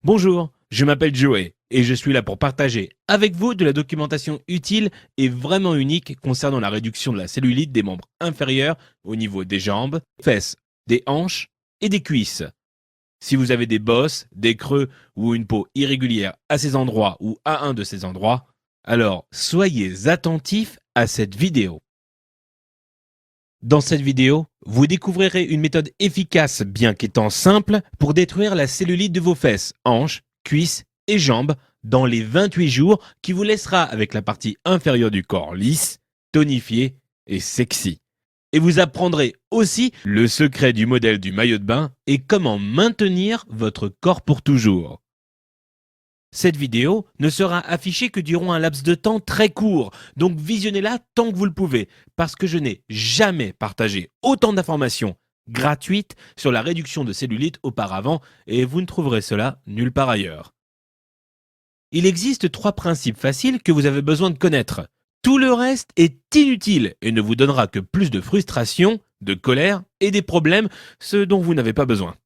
Bonjour, je m'appelle Joey et je suis là pour partager avec vous de la documentation utile et vraiment unique concernant la réduction de la cellulite des membres inférieurs au niveau des jambes, fesses, des hanches et des cuisses. Si vous avez des bosses, des creux ou une peau irrégulière à ces endroits ou à un de ces endroits, alors soyez attentifs à cette vidéo. Dans cette vidéo, vous découvrirez une méthode efficace, bien qu'étant simple, pour détruire la cellulite de vos fesses, hanches, cuisses et jambes dans les 28 jours qui vous laissera avec la partie inférieure du corps lisse, tonifiée et sexy. Et vous apprendrez aussi le secret du modèle du maillot de bain et comment maintenir votre corps pour toujours. Cette vidéo ne sera affichée que durant un laps de temps très court, donc visionnez-la tant que vous le pouvez, parce que je n'ai jamais partagé autant d'informations gratuites sur la réduction de cellulite auparavant, et vous ne trouverez cela nulle part ailleurs. Il existe 3 principes faciles que vous avez besoin de connaître. Tout le reste est inutile et ne vous donnera que plus de frustration, de colère et des problèmes, ce dont vous n'avez pas besoin.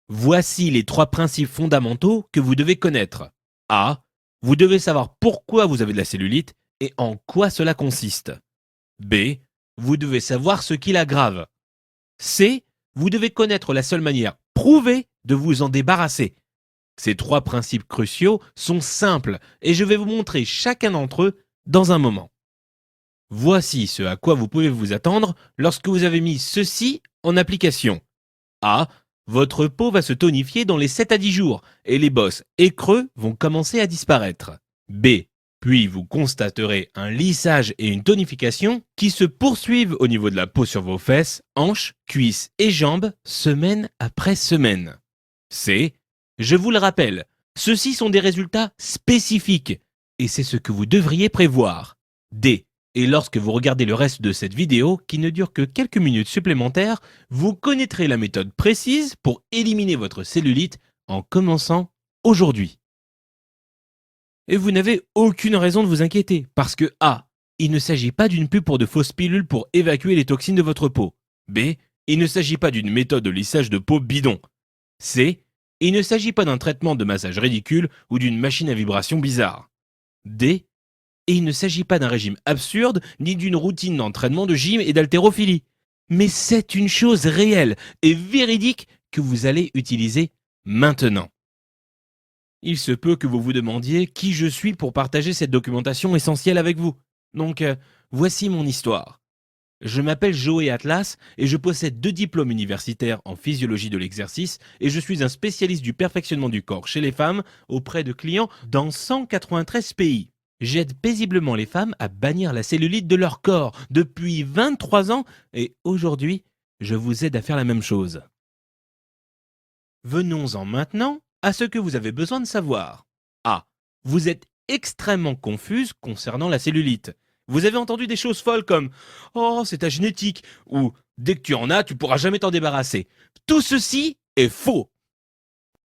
Voici les 3 principes fondamentaux que vous devez connaître. A. Vous devez savoir pourquoi vous avez de la cellulite et en quoi cela consiste. B. Vous devez savoir ce qui l'aggrave. C. Vous devez connaître la seule manière prouvée de vous en débarrasser. Ces 3 principes cruciaux sont simples et je vais vous montrer chacun d'entre eux dans un moment. Voici ce à quoi vous pouvez vous attendre lorsque vous avez mis ceci en application. A. Votre peau va se tonifier dans les 7 à 10 jours et les bosses et creux vont commencer à disparaître. B. Puis vous constaterez un lissage et une tonification qui se poursuivent au niveau de la peau sur vos fesses, hanches, cuisses et jambes semaine après semaine. C. Je vous le rappelle, ceux-ci sont des résultats spécifiques et c'est ce que vous devriez prévoir. D. Et lorsque vous regardez le reste de cette vidéo, qui ne dure que quelques minutes supplémentaires, vous connaîtrez la méthode précise pour éliminer votre cellulite en commençant aujourd'hui. Et vous n'avez aucune raison de vous inquiéter, parce que A. Il ne s'agit pas d'une pub pour de fausses pilules pour évacuer les toxines de votre peau. B. Il ne s'agit pas d'une méthode de lissage de peau bidon. C. Il ne s'agit pas d'un traitement de massage ridicule ou d'une machine à vibration bizarre. D. Et il ne s'agit pas d'un régime absurde ni d'une routine d'entraînement de gym et d'haltérophilie. Mais c'est une chose réelle et véridique que vous allez utiliser maintenant. Il se peut que vous vous demandiez qui je suis pour partager cette documentation essentielle avec vous. Donc, voici mon histoire. Je m'appelle Joey Atlas et je possède 2 diplômes universitaires en physiologie de l'exercice et je suis un spécialiste du perfectionnement du corps chez les femmes auprès de clients dans 193 pays. J'aide paisiblement les femmes à bannir la cellulite de leur corps depuis 23 ans et aujourd'hui, je vous aide à faire la même chose. Venons-en maintenant à ce que vous avez besoin de savoir. A. Vous êtes extrêmement confuse concernant la cellulite. Vous avez entendu des choses folles comme « Oh, c'est ta génétique » ou « Dès que tu en as, tu pourras jamais t'en débarrasser ». Tout ceci est faux.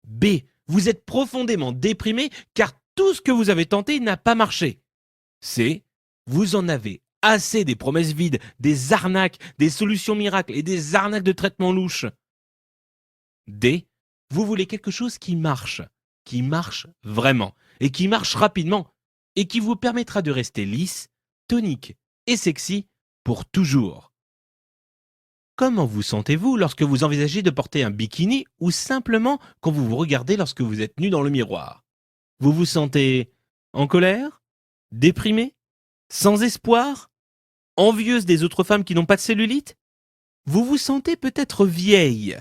B. Vous êtes profondément déprimé car tout ce que vous avez tenté n'a pas marché. C. Vous en avez assez des promesses vides, des arnaques, des solutions miracles et des arnaques de traitement louche. D. Vous voulez quelque chose qui marche vraiment, et qui marche rapidement, et qui vous permettra de rester lisse, tonique et sexy pour toujours. Comment vous sentez-vous lorsque vous envisagez de porter un bikini ou simplement quand vous vous regardez lorsque vous êtes nu dans le miroir? Vous vous sentez en colère? Déprimé? Sans espoir? Envieuse des autres femmes qui n'ont pas de cellulite? Vous vous sentez peut-être vieille?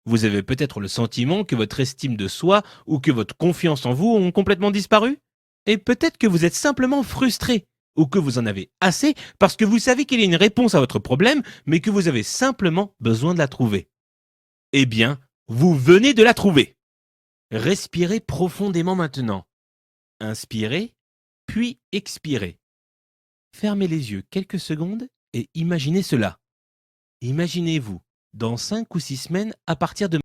Vous avez peut-être le sentiment que votre estime de soi ou que votre confiance en vous ont complètement disparu? Et peut-être que vous êtes simplement frustré ou que vous en avez assez parce que vous savez qu'il y a une réponse à votre problème mais que vous avez simplement besoin de la trouver. Eh bien, vous venez de la trouver. Respirez profondément maintenant. Inspirez, puis expirez. Fermez les yeux quelques secondes et imaginez cela. Imaginez-vous, dans 5 ou 6 semaines à partir de